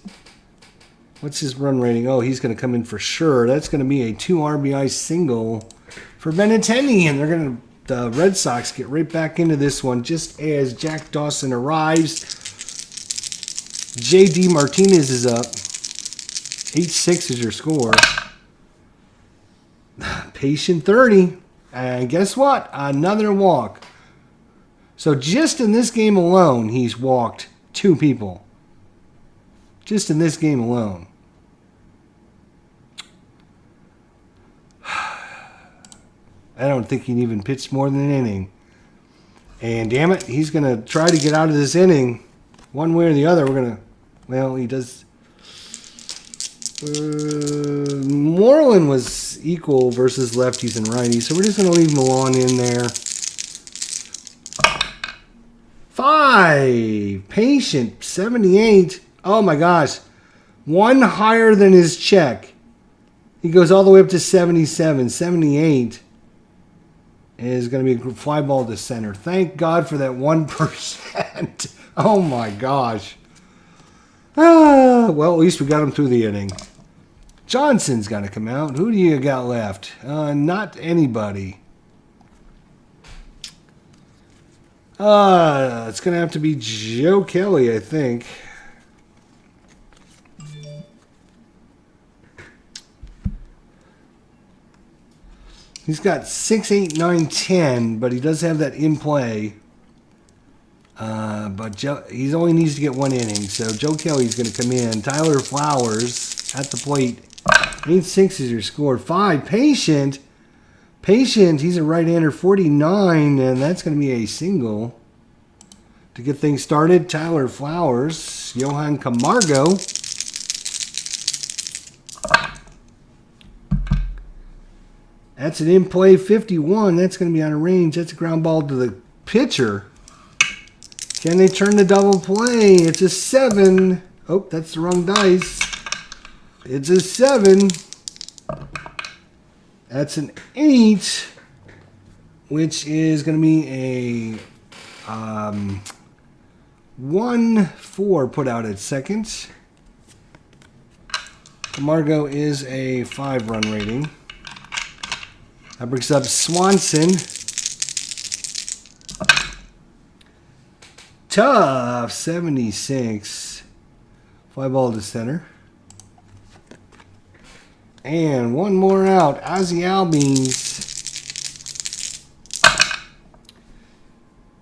What's his run rating? Oh, he's going to come in for sure. That's going to be a 2 RBI single for Benintendi. And they're going to, the Red Sox get right back into this one just as Jack Dawson arrives. J.D. Martinez is up. 8-6 is your score. Patient 30. And guess what? Another walk. So just in this game alone, he's walked 2 people. Just in this game alone. I don't think he even pitched more than an inning. And damn it, he's going to try to get out of this inning. One way or the other, we're going to... Well, he does... Moreland was equal versus lefties and righties, so we're just going to leave Milan in there. 5. Patient, 78. Oh my gosh. One higher than his check. He goes all the way up to 77. 78 is going to be a fly ball to center. Thank God for that 1%. Oh my gosh. Well, at least we got him through the inning. Johnson's got to come out. Who do you got left? Not anybody. It's going to have to be Joe Kelly, I think. He's got 6, 8, 9, 10, but he does have that in play. But he only needs to get one inning, so Joe Kelly's going to come in. Tyler Flowers at the plate. 8-6 is your score. 5, Patient. Patient, he's a right-hander, 49, and that's going to be a single. To get things started, Tyler Flowers, Johan Camargo. That's an in-play 51. That's going to be on a range. That's a ground ball to the pitcher. Can they turn the double play? It's a 7. Oh, that's the wrong dice. It's a 7. That's an 8, which is going to be a 1-4 put out at second. Camargo is a 5-run rating. That brings up Swanson. Tough, 76. Fly ball to center. And one more out. Ozzy Albies.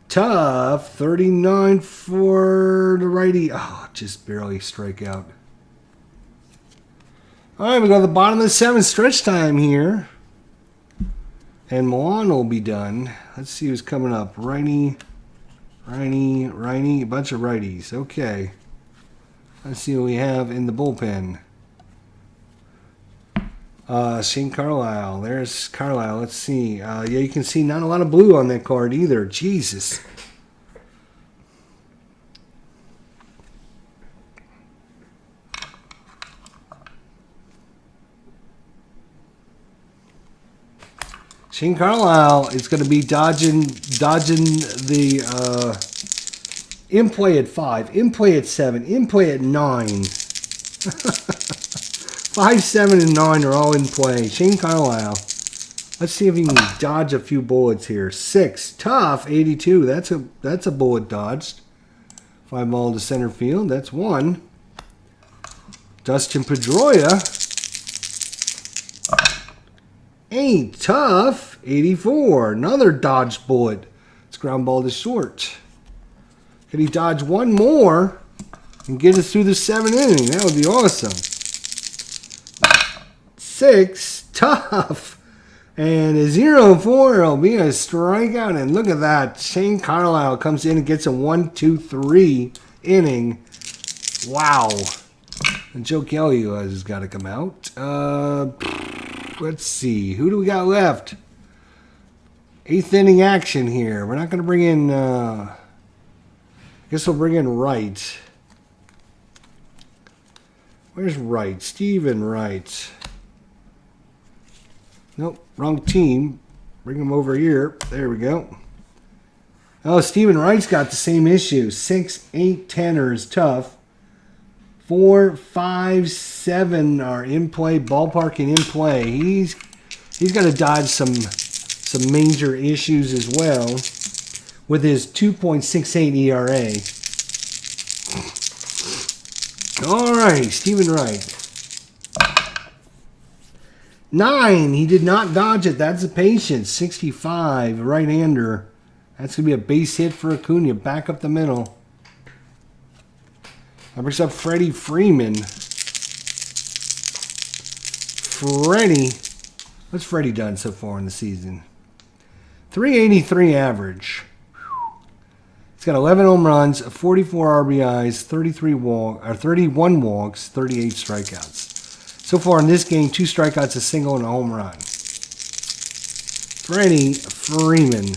Tough, 39 for the righty. Oh, just barely strike out. All right, we go to the bottom of the 7th, stretch time here. And Milan will be done. Let's see who's coming up. Righty, a bunch of righties. Okay. Let's see what we have in the bullpen. Shane Carlisle. There's Carlisle. Let's see. Yeah, you can see not a lot of blue on that card either. Jesus. Shane Carlisle is going to be dodging the in play at 5, in play at 7, in play at 9. 5, 7, and 9 are all in play. Shane Carlisle. Let's see if he can dodge a few bullets here. 6, tough, 82. That's a bullet dodged. Fly ball to center field. That's 1. Dustin Pedroia. 8, tough, 84. Another dodged bullet. It's ground ball to short. Can he dodge one more and get us through the 7th inning? That would be awesome. 6, tough. And a 0-4 will be a strikeout. And look at that. Shane Carlisle comes in and gets a 1-2-3 inning. Wow. And Joe Kelly has got to come out. Let's see. Who do we got left? 8th inning action here. We're not going to bring in... I guess we'll bring in Wright. Where's Wright? Steven Wright. Nope, wrong team. Bring him over here. There we go. Oh, Steven Wright's got the same issue. 6, 8, 10 is tough. 4, 5, 7 are in play. Ballparking in play. He's got to dodge some major issues as well with his 2.68 ERA. All right, Steven Wright. 9, he did not dodge it. That's a patient. 65, right-hander. That's going to be a base hit for Acuna. Back up the middle. That brings up Freddie Freeman. What's Freddie done so far in the season? 383 average. He's got 11 home runs, 44 RBIs, 31 walks, 38 strikeouts. So far in this game, 2 strikeouts, a single, and a home run. Freddie Freeman.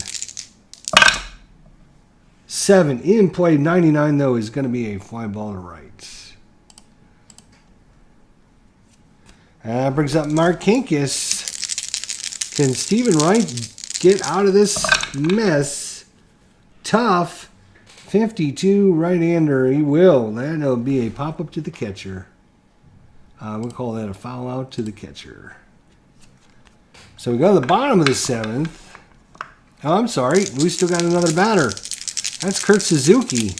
7 in play. 99 though is going to be a fly ball to right. That brings up Mark Kinkis. Can Stephen Wright get out of this mess? Tough. 52 right-hander. He will. That'll be a pop-up to the catcher. We'll call that a foul out to the catcher. So we go to the bottom of the 7th. Oh, I'm sorry. We still got another batter. That's Kurt Suzuki.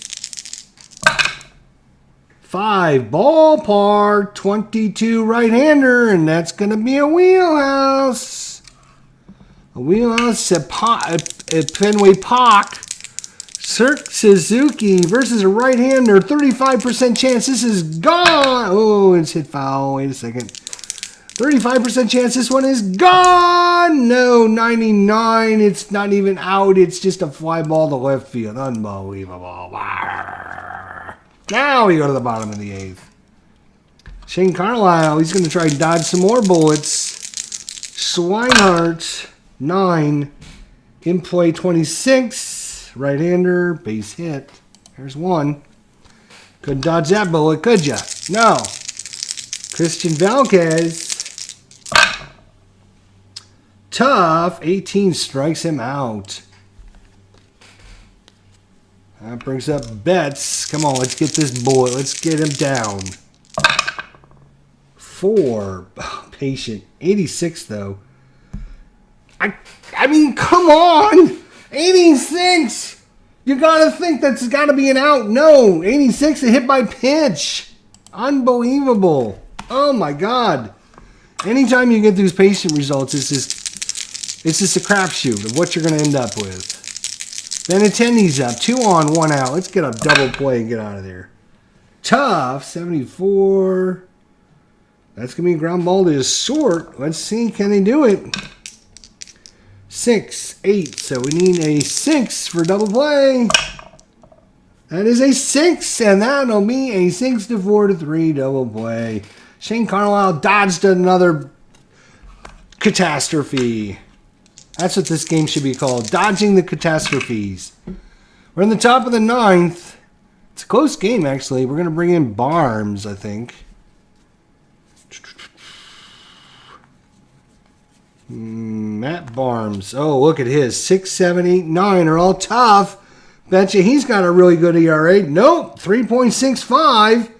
5 ballpark, 22 right-hander, and that's going to be a wheelhouse. A wheelhouse at Fenway Park. Kurt Suzuki versus a right-hander, 35% chance this is gone. Oh, it's hit foul. Wait a second. 35% chance this one is gone. No, 99. It's not even out. It's just a fly ball to left field. Unbelievable. Now we go to the bottom of the 8th. Shane Carlisle, he's going to try to dodge some more bullets. Swinehart, 9. In play, 26. Right-hander, base hit. There's 1. Couldn't dodge that bullet, could ya? No. Christian Valdez. Tough. 18 strikes him out. That brings up Betts. Come on, let's get this bullet. Let's get him down. 4. Oh, patient. 86, though. I mean, come on. 86. You got to think that's got to be an out. No. 86, a hit by pitch. Unbelievable. Oh, my God. Anytime you get those patient results, it's just a crapshoot of what you're going to end up with. Then attendees up. 2 on, 1 out. Let's get a double play and get out of there. Tough. 74. That's going to be a ground ball to his short. Let's see. Can they do it? 6, 8. So we need a 6 for double play. That is a 6. And that'll be a 6-4-3 double play. Shane Carlisle dodged another catastrophe. That's what this game should be called. Dodging the catastrophes. We're in the top of the 9th. It's a close game, actually. We're going to bring in Barnes, I think. Matt Barnes. Oh, look at his. 6, 7, 8, 9 are all tough. Betcha he's got a really good ERA. Nope. 3.65.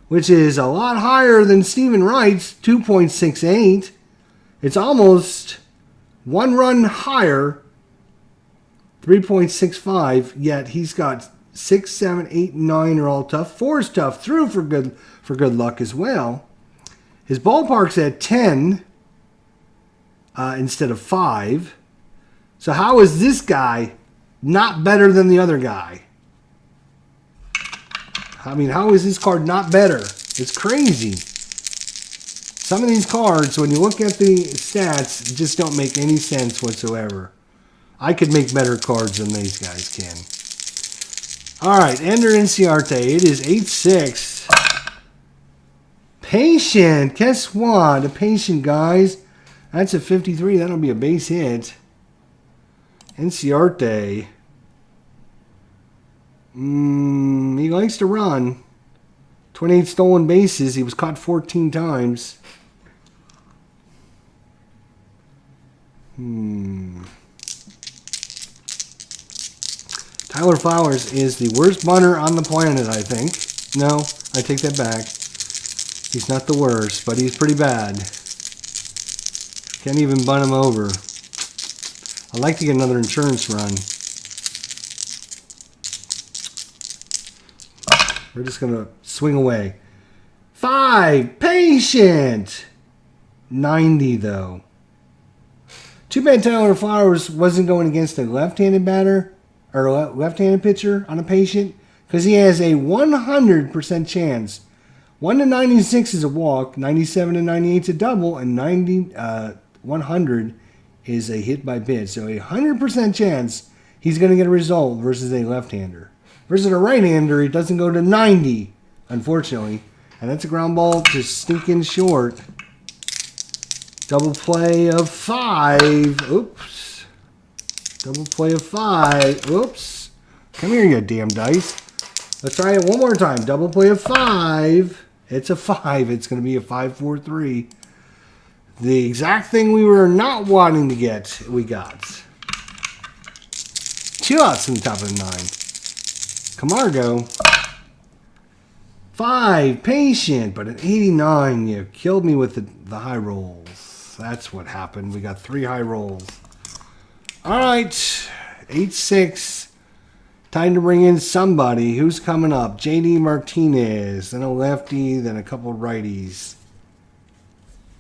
Which is a lot higher than Stephen Wright's 2.68. It's almost 1 run higher, 3.65, yet he's got 6, 7, 8, 9 are all tough. 4 is tough through for good luck as well. His ballpark's at 10 instead of 5. So how is this guy not better than the other guy? I mean, how is this card not better? It's crazy. Some of these cards, when you look at the stats, just don't make any sense whatsoever. I could make better cards than these guys can. All right, Ender Inciarte. It is 8-6. Patient. Guess what? A patient, guys. That's a 53. That'll be a base hit. Inciarte. He likes to run. 28 stolen bases. He was caught 14 times. Tyler Flowers is the worst bunter on the planet, I think. No, I take that back. He's not the worst, but he's pretty bad. Can't even bunt him over. I'd like to get another insurance run. We're just going to swing away. 5, patient. 90, though. Too bad Tyler Flowers wasn't going against a left-handed batter or left-handed pitcher on a patient, because he has a 100% chance. 1 to 96 is a walk, 97 to 98 is a double, and 100 is a hit by pitch. So a 100% chance he's going to get a result versus a left-hander. Versus a right-hander, it doesn't go to 90, unfortunately. And that's a ground ball to stinking short. Double play of 5. Oops. Double play of 5. Oops. Come here, you damn dice. Let's try it one more time. Double play of 5. It's a 5. It's going to be a 5-4-3. The exact thing we were not wanting to get, we got. 2 outs in the top of the 9. Camargo. 5. Patient, but an 89. You killed me with the high rolls. That's what happened. We got 3 high rolls. All right. 8-6. Time to bring in somebody. Who's coming up? JD Martinez. Then a lefty. Then a couple righties.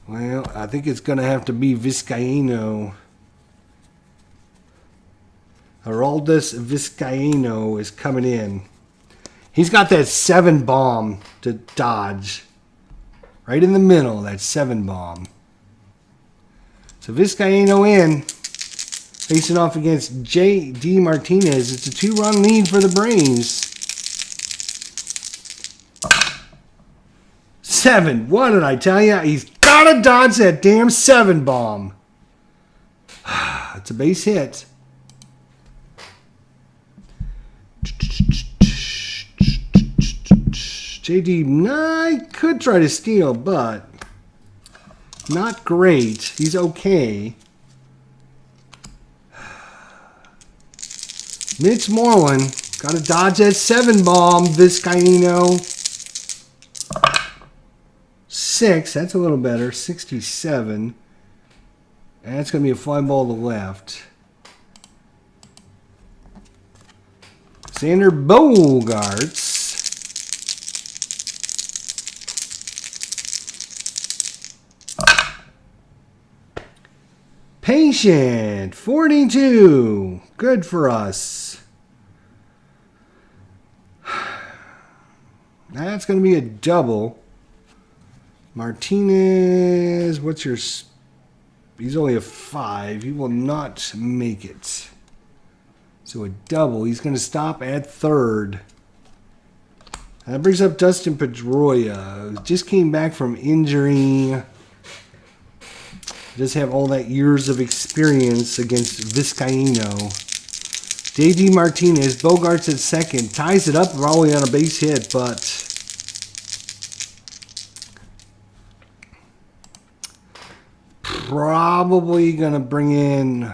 Well, I think it's going to have to be Vizcaino. Aroldis Vizcaino is coming in. He's got that 7 bomb to dodge. Right in the middle, that 7 bomb. So Vizcaino in. Facing off against J.D. Martinez. It's a 2-run lead for the Braves. 7. What did I tell you? He's got to dodge that damn 7 bomb. It's a base hit. J.D. I could try to steal, but not great. He's okay. Mitch Moreland. Got to dodge that 7 bomb, Vizcaino. 6. That's a little better. 67. And that's going to be a fly ball to the left. Xander Bogaerts. Patient. 42. Good for us. That's going to be a double. Martinez, what's your... He's only a 5. He will not make it. So a double. He's going to stop at 3rd. And that brings up Dustin Pedroia. Just came back from injury. Does have all that years of experience against Vizcaino. J.D. Martinez, Bogaerts at 2nd. Ties it up probably on a base hit, but... Probably gonna bring in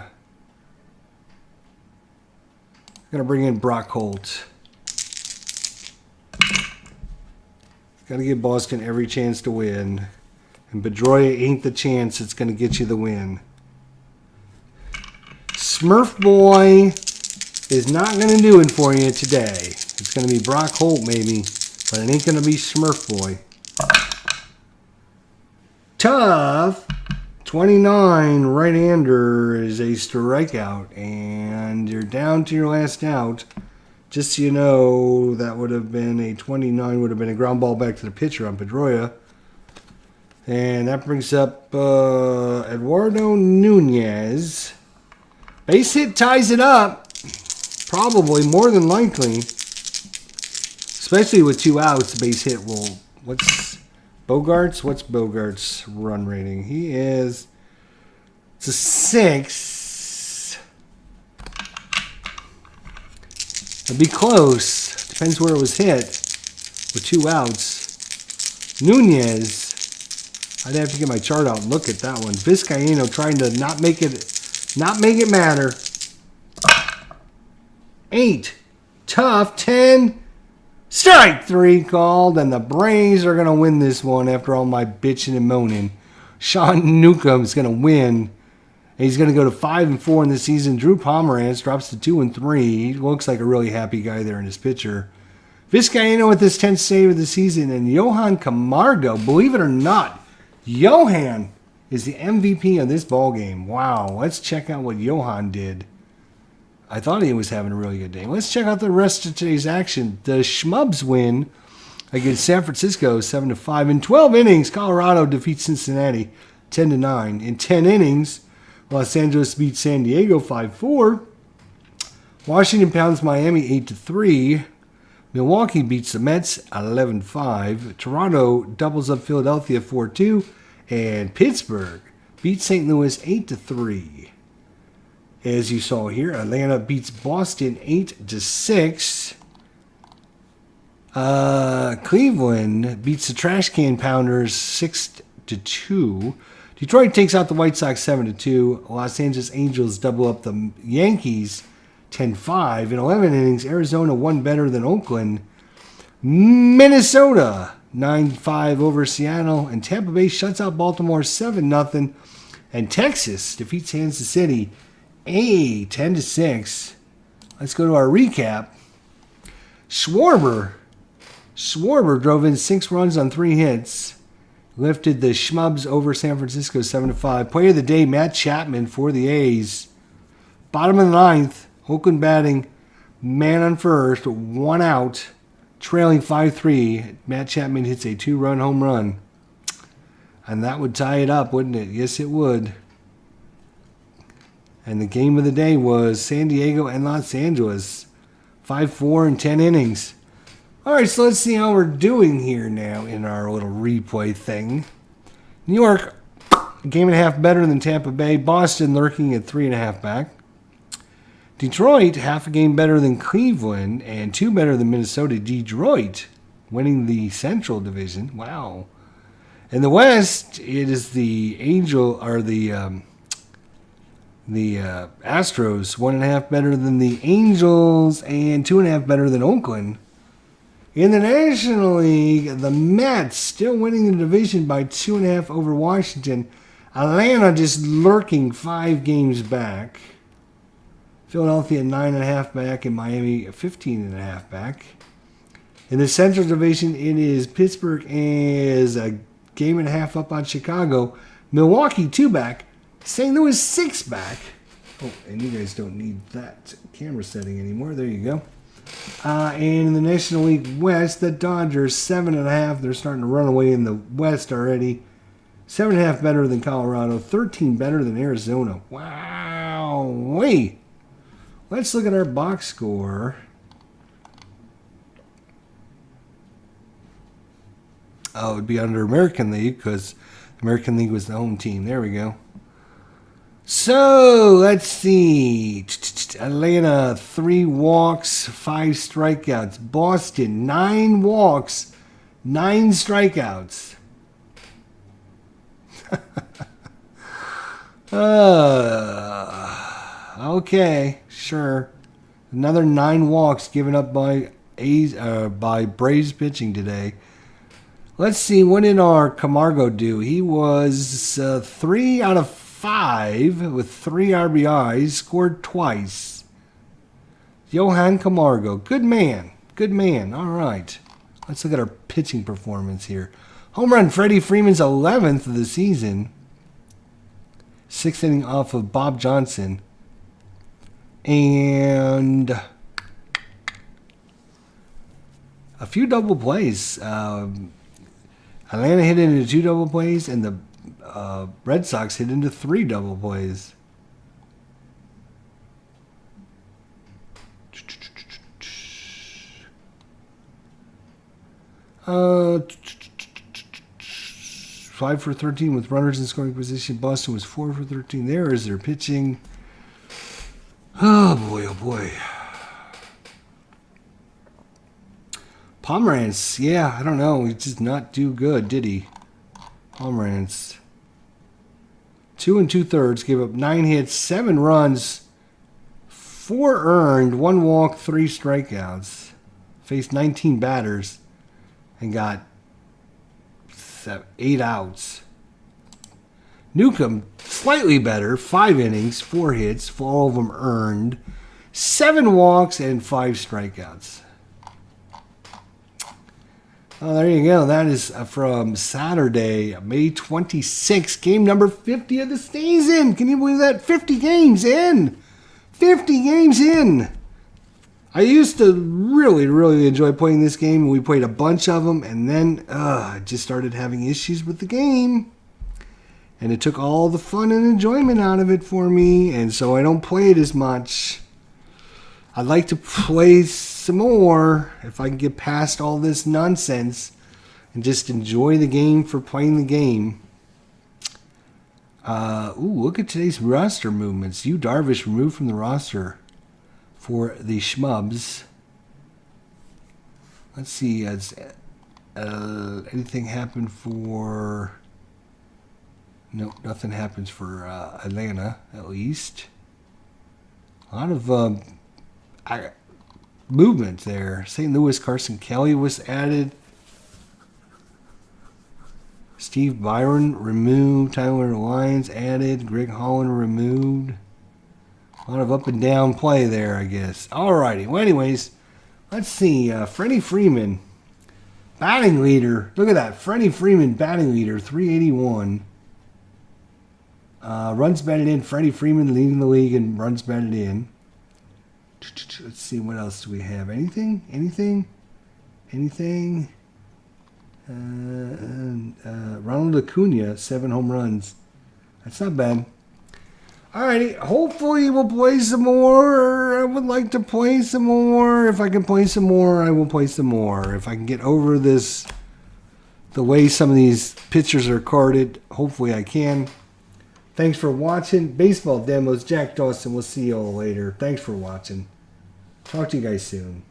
Brock Holt. Got to give Boston every chance to win, and Pedroia ain't the chance that's gonna get you the win. Smurf Boy is not gonna do it for you today. It's gonna be Brock Holt maybe, but it ain't gonna be Smurf Boy. Tough. 29 right-hander is a strikeout, and you're down to your last out. Just so you know, that would have been a 29, would have been a ground ball back to the pitcher on Pedroia. And that brings up Eduardo Nunez. Base hit ties it up. Probably, more than likely. Especially with 2 outs, the base hit will... What's Bogaerts' run rating? He is... It's a 6. It'd be close. Depends where it was hit. With 2 outs. Nunez. I'd have to get my chart out and look at that one. Vizcaino trying to not make it matter. 8. Tough. 10. Strike 3 called, and the Braves are going to win this one after all my bitching and moaning. Sean Newcomb's going to win. He's going to go to 5-4 in the season. Drew Pomeranz drops to 2-3. He looks like a really happy guy there in his pitcher. Vizcaino with his 10th save of the season, and Johan Camargo, believe it or not, Johan is the MVP of this ballgame. Wow, let's check out what Johan did. I thought he was having a really good day. Let's check out the rest of today's action. The Schmubs win against San Francisco 7-5. In 12 innings, Colorado defeats Cincinnati 10-9. In 10 innings, Los Angeles beats San Diego 5-4. Washington pounds Miami 8-3. Milwaukee beats the Mets 11-5. Toronto doubles up Philadelphia 4-2. And Pittsburgh beats St. Louis 8-3. As you saw here, Atlanta beats Boston 8-6. Cleveland beats the Trash Can Pounders 6-2. Detroit takes out the White Sox 7-2. Los Angeles Angels double up the Yankees 10-5. In 11 innings, Arizona won better than Oakland. Minnesota 9-5 over Seattle. And Tampa Bay shuts out Baltimore 7-0. And Texas defeats Kansas City 10-6. Let's go to our recap. Schwarber drove in 6 runs on 3 hits. Lifted the Schmubs over San Francisco 7-5. Player of the day, Matt Chapman for the A's. Bottom of the 9th, Oakland batting, man on first, 1 out, trailing 5-3. Matt Chapman hits a 2-run home run. And that would tie it up, wouldn't it? Yes, it would. And the game of the day was San Diego and Los Angeles. 5-4 in 10 innings. All right, so let's see how we're doing here now in our little replay thing. New York, a game and a half better than Tampa Bay. Boston lurking at 3.5 back. Detroit, half a game better than Cleveland and 2 better than Minnesota. Detroit winning the Central Division. Wow. In the West, it is the Astros, 1.5 better than the Angels and 2.5 better than Oakland. In the National League, the Mets still winning the division by 2.5 over Washington. Atlanta just lurking 5 games back. Philadelphia 9.5 back and Miami 15.5 back. In the Central Division, it is Pittsburgh is a game and a half up on Chicago. Milwaukee 2 back. St. Louis 6 back. Oh, and you guys don't need that camera setting anymore. There you go. And in the National League West, the Dodgers 7.5. They're starting to run away in the West already. 7.5 better than Colorado. 13 better than Arizona. Wow. Wait. Let's look at our box score. Oh, it would be under American League because American League was the home team. There we go. So, let's see. Atlanta, 3 walks, 5 strikeouts. Boston, 9 walks, 9 strikeouts. Okay, sure. Another 9 walks given up by Braves pitching today. Let's see, what did our Camargo do? He was 3 out of 5 with 3 RBIs, scored twice. Johan Camargo, good man. Good man. All right. Let's look at our pitching performance here. Home run, Freddie Freeman's 11th of the season. 6th inning off of Bob Johnson. And a few double plays. Atlanta hit into 2 double plays, and the Red Sox hit into 3 double plays. Uh, 5 for 13 with runners in scoring position. Boston was 4 for 13. There is their pitching. Oh boy, oh boy. Pomerantz, yeah, I don't know. He did not do good, did he? Pomerantz. 2 2/3, gave up 9 hits, 7 runs, 4 earned, 1 walk, 3 strikeouts. Faced 19 batters and got 8 outs. Newcomb, slightly better, 5 innings, 4 hits, all of them earned, 7 walks, and 5 strikeouts. Oh, there you go. That is from Saturday, May 26th, game number 50 of the season. Can you believe that? 50 games in. 50 games in. I used to really, really enjoy playing this game. We played a bunch of them, and then I just started having issues with the game. And it took all the fun and enjoyment out of it for me, and so I don't play it as much. I'd like to play some more if I can get past all this nonsense and just enjoy the game for playing the game. Look at today's roster movements. Yu Darvish removed from the roster for the Schmubs. Let's see. Has anything happened for... Nope, nothing happens for Atlanta, at least. A lot of movement there. St. Louis, Carson Kelly was added. Steve Byron removed. Tyler Lyons added. Greg Holland removed. A lot of up and down play there, I guess. Alrighty. Well, anyways, let's see. Freddie Freeman, batting leader. Look at that. Freddie Freeman, batting leader, 381. Runs batted in. Freddie Freeman leading the league in runs batted in. Let's see, what else do we have? Anything? Ronald Acuna, 7 home runs. That's not bad. Alrighty, hopefully we'll play some more. I would like to play some more. If I can play some more, I will play some more. If I can get over this, the way some of these pitchers are carded, hopefully I can. Thanks for watching. Baseball Demos, Jack Dawson. We'll see you all later. Thanks for watching. Talk to you guys soon.